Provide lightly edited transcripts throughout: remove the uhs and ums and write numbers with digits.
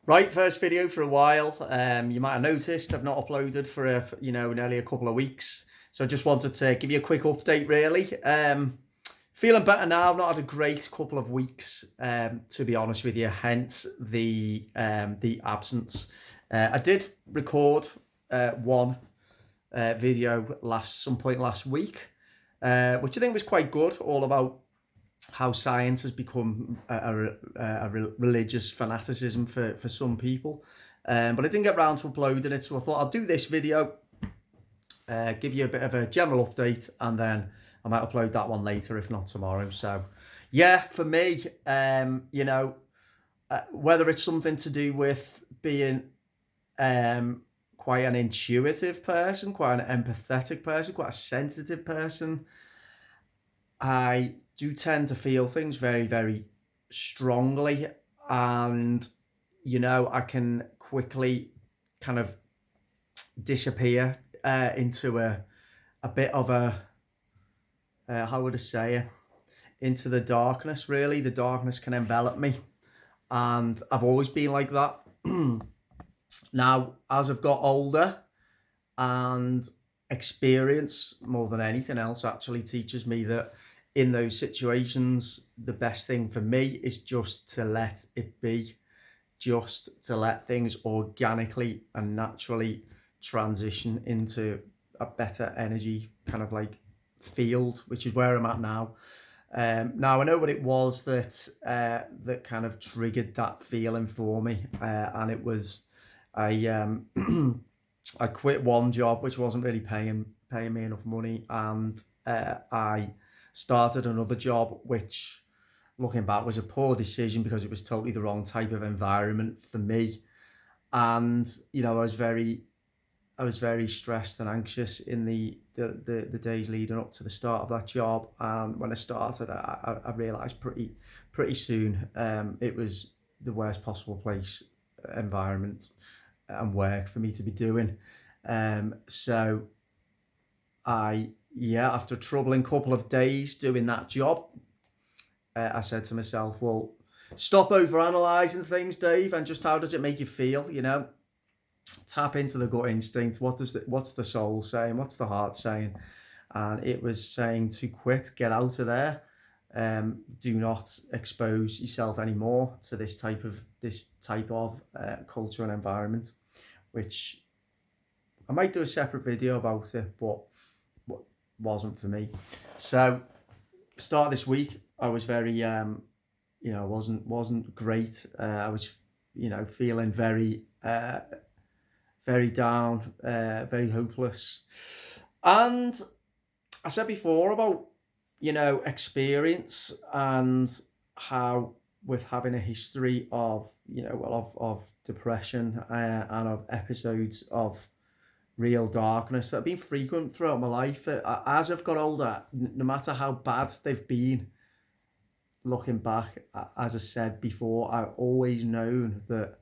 Right, first video for a while. You might have noticed I've not uploaded for nearly a couple of weeks. So I just wanted to give you a quick update, really. Feeling better now. I've not had a great couple of weeks, to be honest with you. Hence the absence. I did record one video some point last week, which I think was quite good. All about how science has become a religious fanaticism for some people. But I didn't get around to uploading it, so I thought I'll do this video, give you a bit of a general update, and then I might upload that one later, if not tomorrow. So, yeah, for me, whether it's something to do with being quite an intuitive person, quite an empathetic person, quite a sensitive person, I do tend to feel things very, very strongly, and I can quickly kind of disappear into a bit of a how would I say it, into the darkness. Really, the darkness can envelop me, and I've always been like that. Now, as I've got older, and experience more than anything else actually teaches me that in those situations, the best thing for me is just to let it be, just to let things organically and naturally transition into a better energy kind of like field, which is where I'm at now. Now I know what it was that kind of triggered that feeling for me, and it was I I quit one job which wasn't really paying me enough money, and I started another job which, looking back, was a poor decision because it was totally the wrong type of environment for me. And I was very stressed and anxious in the days leading up to the start of that job. And when I started, I realised pretty soon it was the worst possible environment and work for me to be doing. So after a troubling couple of days doing that job, I said to myself, well, stop over analysing things, Dave, and just how does it make you feel? Tap into the gut instinct. What's the soul saying? What's the heart saying? And it was saying to quit, get out of there. Do not expose yourself anymore to this type of culture and environment, which I might do a separate video about it, but wasn't for me. So start this week, I was very wasn't great. I was feeling very very down, very hopeless. And I said before about experience, and how with having a history of of depression, and of episodes of real darkness that have been frequent throughout my life. As I've got older, no matter how bad they've been, looking back, as I said before, I've always known that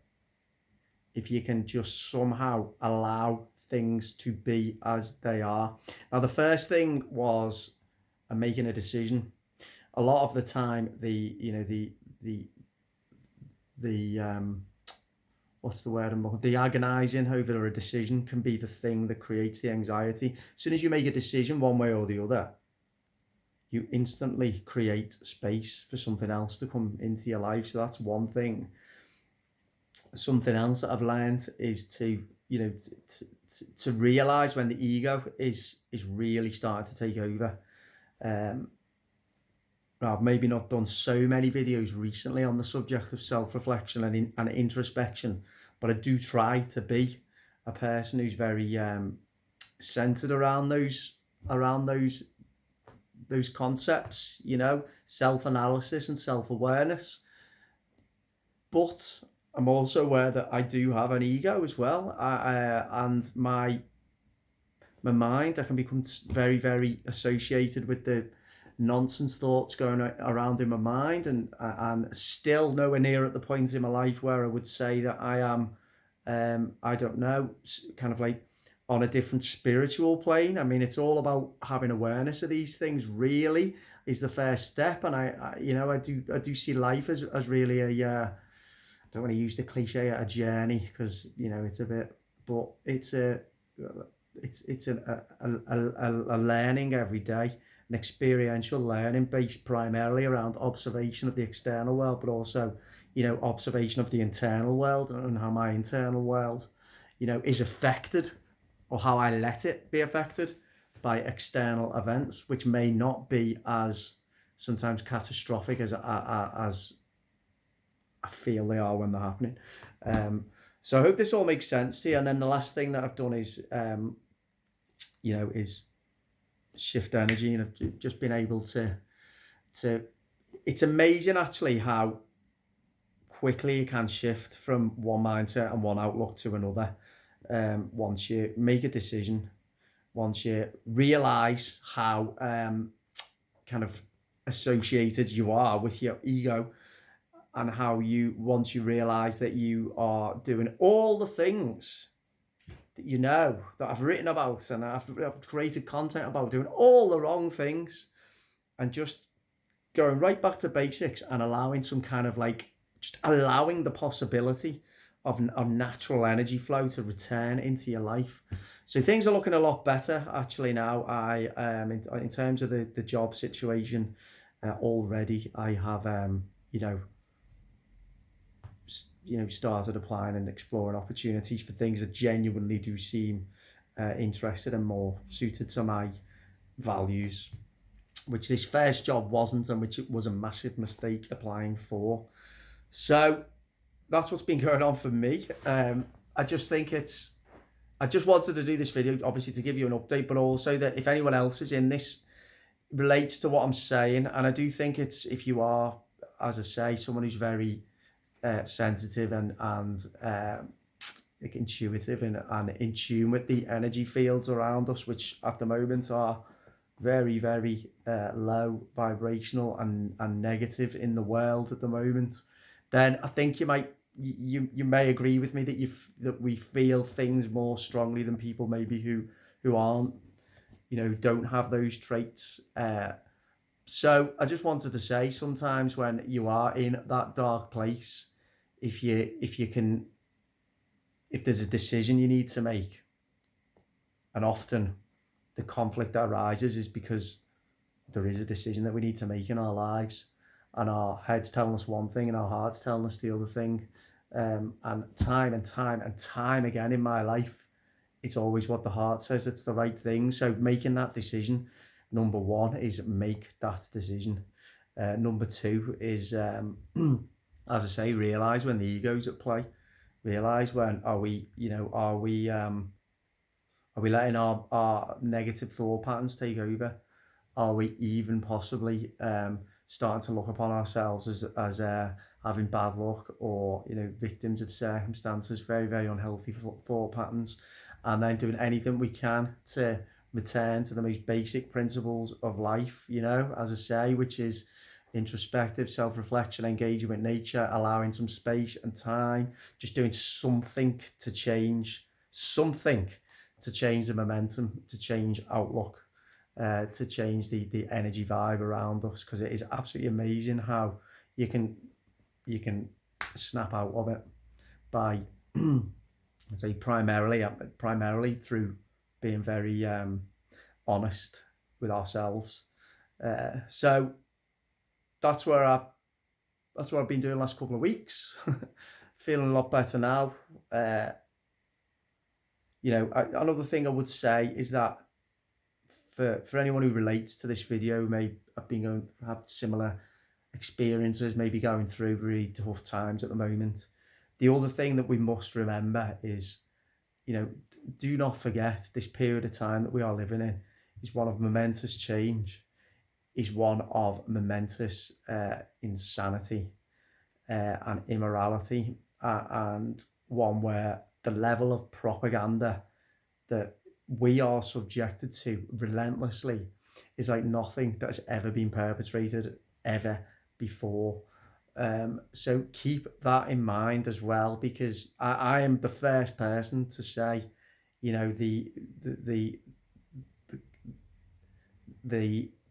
if you can just somehow allow things to be as they are. Now, the first thing was making a decision. A lot of the time, the what's the word I'm looking for? The agonizing over a decision can be the thing that creates the anxiety. As soon as you make a decision one way or the other, you instantly create space for something else to come into your life. So that's one thing. Something else that I've learned is to realize when the ego is really starting to take over. I've maybe not done so many videos recently on the subject of self-reflection and introspection, but I do try to be a person who's very centered around those concepts, self-analysis and self-awareness. But I'm also aware that I do have an ego as well, and my mind, I can become very, very associated with the nonsense thoughts going around in my mind, and still nowhere near at the point in my life where I would say that I am, I don't know, kind of like on a different spiritual plane. I mean, it's all about having awareness of these things, really, is the first step. And I do see life as really don't want to use the cliche a journey, because it's a bit, but it's a learning every day, an experiential learning based primarily around observation of the external world, but also observation of the internal world, and how my internal world is affected, or how I let it be affected by external events, which may not be as sometimes catastrophic as I feel they are when they're happening. So I hope this all makes sense to you. And then the last thing that I've done is, is shift energy, and I've just been able to. It's amazing actually how quickly you can shift from one mindset and one outlook to another. Once you make a decision, once you realize how kind of associated you are with your ego, and how once you realize that you are doing all the things that that I've written about and I've created content about, doing all the wrong things, and just going right back to basics and allowing some kind of just allowing the possibility of natural energy flow to return into your life. So things are looking a lot better actually now. In terms of the job situation, already I have started applying and exploring opportunities for things that genuinely do seem interested and more suited to my values, which this first job wasn't, and which it was a massive mistake applying for. So that's what's been going on for me. I just wanted to do this video, obviously, to give you an update, but also that if anyone else is in this, relates to what I'm saying. And I do think it's, if you are, as I say, someone who's very sensitive and intuitive and in tune with the energy fields around us, which at the moment are very, very low vibrational and negative in the world at the moment, then I think you may agree with me that we feel things more strongly than people maybe who aren't, don't have those traits. So I just wanted to say, sometimes when you are in that dark place, if there's a decision you need to make, and often the conflict that arises is because there is a decision that we need to make in our lives, and our head's telling us one thing and our heart's telling us the other thing. And time and time again in my life, it's always what the heart says it's the right thing. So making that decision, number one, is make that decision. Number two is, as I say, realize when the ego's at play. Realize when are we letting our negative thought patterns take over? Are we even possibly starting to look upon ourselves as having bad luck, or victims of circumstances, very, very unhealthy thought patterns, and then doing anything we can to return to the most basic principles of life, as I say, which is introspective self-reflection, engaging with nature, allowing some space and time, just doing something to change the momentum, to change outlook, to change the energy vibe around us, because it is absolutely amazing how you can snap out of it by I say primarily through being very honest with ourselves. So that's what I've been doing the last couple of weeks. Feeling a lot better now. Another thing I would say is that for anyone who relates to this video, may have similar experiences, maybe going through really tough times at the moment. The other thing that we must remember is, do not forget this period of time that we are living in is one of momentous change, is one of momentous insanity and immorality, and one where the level of propaganda that we are subjected to relentlessly is like nothing that has ever been perpetrated ever before. So keep that in mind as well, because I am the first person to say,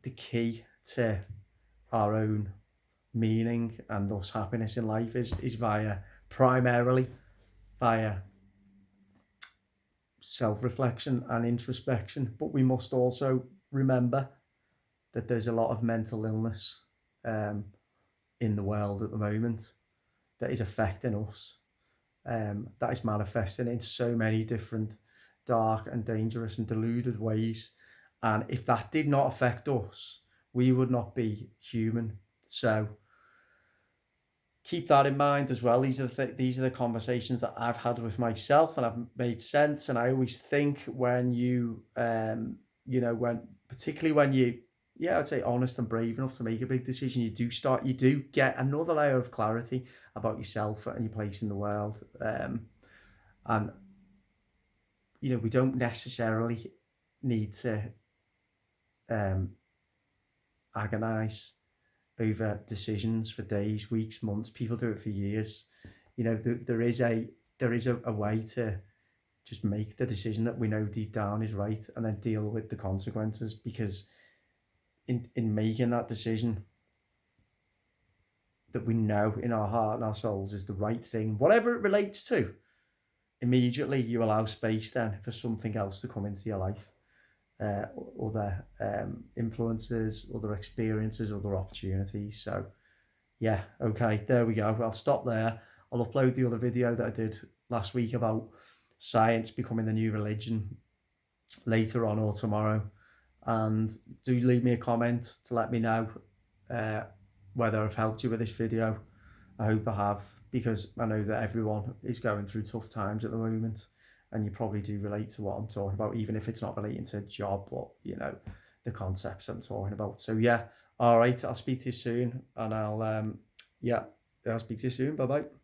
the key to our own meaning and thus happiness in life is via primarily via self-reflection and introspection, but we must also remember that there's a lot of mental illness in the world at the moment that is affecting us, that is manifesting in so many different dark and dangerous and deluded ways. And if that did not affect us, we would not be human. So keep that in mind as well. These are the conversations that I've had with myself, and I've made sense. And I always think when you, particularly when you, I'd say honest and brave enough to make a big decision, you do get another layer of clarity about yourself and your place in the world. And we don't necessarily need to agonize over decisions for days, weeks, months. People do it for years. There is a way to just make the decision that we know deep down is right, and then deal with the consequences, because in making that decision that we know in our heart and our souls is the right thing, whatever it relates to, immediately you allow space then for something else to come into your life. Other influences, other experiences, other opportunities. So yeah, okay, there we go. I'll stop there. I'll upload the other video that I did last week about science becoming the new religion later on or tomorrow. And do leave me a comment to let me know whether I've helped you with this video. I hope I have, because I know that everyone is going through tough times at the moment, and you probably do relate to what I'm talking about, even if it's not relating to a job, but the concepts I'm talking about. So yeah, all right, I'll speak to you soon, and I'll speak to you soon. Bye bye.